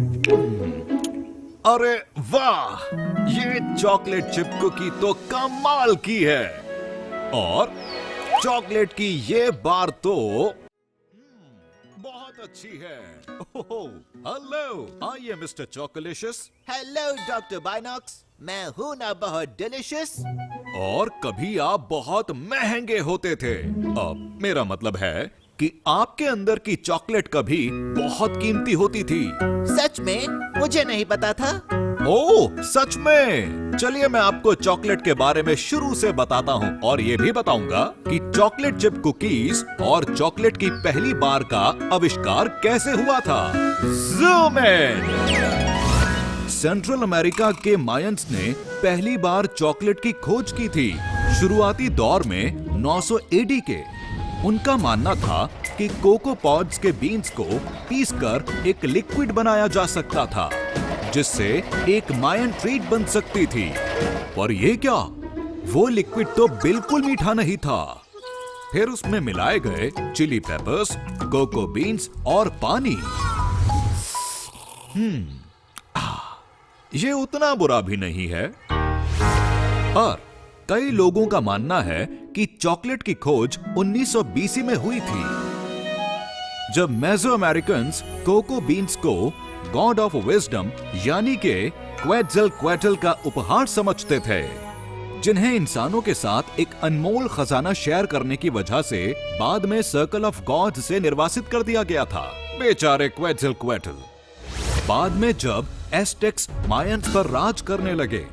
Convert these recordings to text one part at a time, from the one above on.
अरे वाह, ये चॉकलेट चिप कुकी तो कमाल की है। और चॉकलेट की ये बार तो बहुत अच्छी है। हेलो, आइए मिस्टर चॉकलेशियस। हेलो डॉक्टर बाइनॉक्स, मैं हूँ ना बहुत डिलिशियस। और कभी आप बहुत महंगे होते थे। अब मेरा मतलब है कि आपके अंदर की चॉकलेट कभी बहुत कीमती होती थी। सच में? मुझे नहीं पता था। ओह, सच में? चलिए मैं आपको चॉकलेट के बारे में शुरू से बताता हूँ और ये भी बताऊंगा कि चॉकलेट चिप कुकीज और चॉकलेट की पहली बार का आविष्कार कैसे हुआ था। Zoom in. सेंट्रल अमेरिका के मायंस ने पहली बार चॉकलेट की खोज की थी। शुरुआती दौर में 900 एडी के उनका मानना था कि कोको पॉड्स के बीन्स को पीसकर एक लिक्विड बनाया जा सकता था जिससे एक मायन ट्रीट बन सकती थी। पर ये क्या, वो लिक्विड तो बिल्कुल मीठा नहीं था। फिर उसमें मिलाए गए चिली पेपर्स, कोको बीन्स और पानी। ये उतना बुरा भी नहीं है। और कई लोगों का मानना है कि चॉकलेट की खोज 1920 में हुई थी, जब मेसो अमेरिकन्स कोको बीन्स को गॉड ऑफ विजडम यानी के क्वेटज़लकोएट्ल का उपहार समझते थे, जिन्हें इंसानों के साथ एक अनमोल खजाना शेयर करने की वजह से बाद में सर्कल ऑफ गॉड से निर्वासित कर दिया गया था। बेचारे क्वेटज़लकोएट्ल। बाद में जब एस्टेक्स मायंस पर राज करने लगे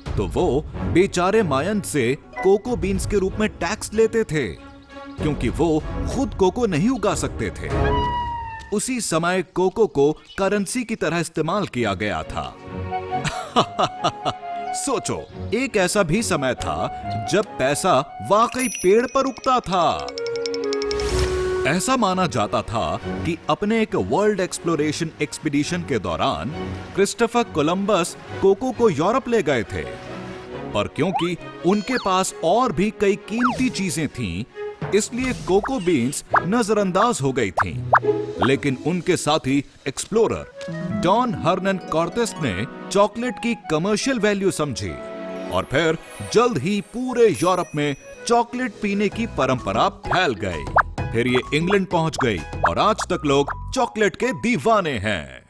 तो वो बेचारे मायंस से कोको बीन्स के रूप में टैक्स लेते थे, क्योंकि वो खुद कोको नहीं उगा सकते थे। उसी समय कोको को करेंसी की तरह इस्तेमाल किया गया था। सोचो, एक ऐसा भी समय था जब पैसा वाकई पेड़ पर उगता था। ऐसा माना जाता था कि अपने एक वर्ल्ड एक्सप्लोरेशन एक्सपीडिशन के दौरान क्रिस्टोफर कोलंबस कोको को यूरोप ले गए थे, पर क्योंकि उनके पास और भी कई कीमती चीजें थीं, इसलिए कोको बीन्स नजरअंदाज हो गई थीं। लेकिन उनके साथी एक्सप्लोरर डॉन हर्नन कॉर्टेस ने चॉकलेट की कमर्शियल वैल्यू समझी और फिर जल्द ही पूरे यूरोप में चॉकलेट पीने की परंपरा फैल गई। फिर ये इंग्लैंड पहुंच गई और आज तक लोग चॉकलेट के दीवाने हैं।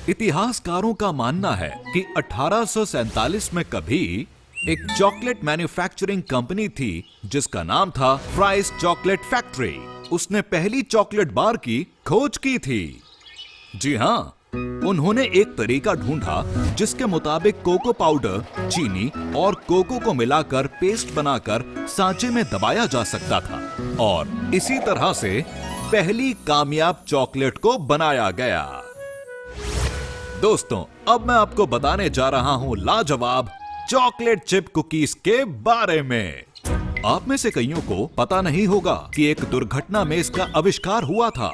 इतिहासकारों का मानना है कि 1847 में कभी एक चॉकलेट मैन्युफैक्चरिंग कंपनी थी जिसका नाम था फ्राइज चॉकलेट फैक्ट्री। उसने पहली चॉकलेट बार की खोज की थी। जी हां, उन्होंने एक तरीका ढूंढा जिसके मुताबिक कोको पाउडर, चीनी और कोको को मिलाकर पेस्ट बनाकर सांचे में दबाया जा सकता था और इसी तरह से पहली कामयाब चॉकलेट को बनाया गया। दोस्तों, अब मैं आपको बताने जा रहा हूं लाजवाब चॉकलेट चिप कुकीज के बारे में। आप में से कईयों को पता नहीं होगा कि एक दुर्घटना में इसका आविष्कार हुआ था।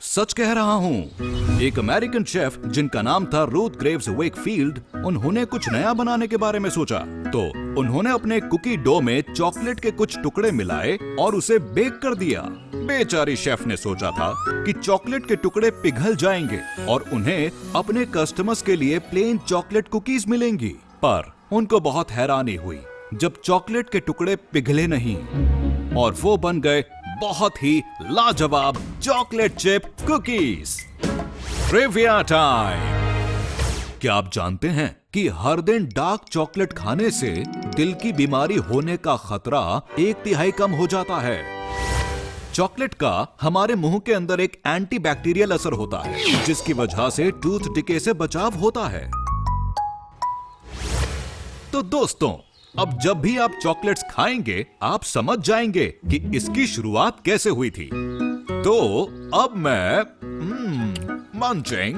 सच कह रहा हूं। एक अमेरिकन शेफ जिनका नाम था रूथ ग्रेव्स वेकफील्ड, उन्होंने कुछ नया बनाने के बारे में सोचा, तो उन्होंने अपने कुकी डो में चॉकलेट के कुछ टुकड़े मिलाए और उसे बेक कर दिया। बेचारी शेफ ने सोचा था कि चॉकलेट के टुकड़े पिघल जाएंगे और उन्हें अपने कस्टमर्स के लिए प्लेन चॉकलेट कुकीज मिलेंगी, पर उनको बहुत हैरानी हुई जब चॉकलेट के टुकड़े पिघले नहीं और वो बन गए बहुत ही लाजवाब chocolate chip cookies. Trivia time. क्या आप जानते हैं कि हर दिन डार्क चॉकलेट खाने से दिल की बीमारी होने का खतरा 1/3 कम हो जाता है। चॉकलेट का हमारे मुंह के अंदर एक एंटीबैक्टीरियल असर होता है, जिसकी वजह से टूथ डिके से बचाव होता है। तो दोस्तों, अब जब भी आप चॉकलेट्स खाएंगे, आप समझ जाएंगे कि इसकी शुरुआत कैसे हुई थी। तो अब मैं मंचिंग,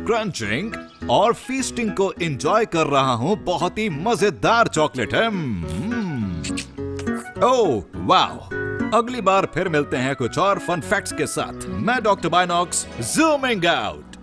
क्रंचिंग और फीस्टिंग को एंजॉय कर रहा हूं। बहुत ही मजेदार चॉकलेट है। ओह वाह! अगली बार फिर मिलते हैं कुछ और फन फैक्ट्स के साथ। मैं डॉक्टर बाइनॉक्स, ज़ूमिंग आउट।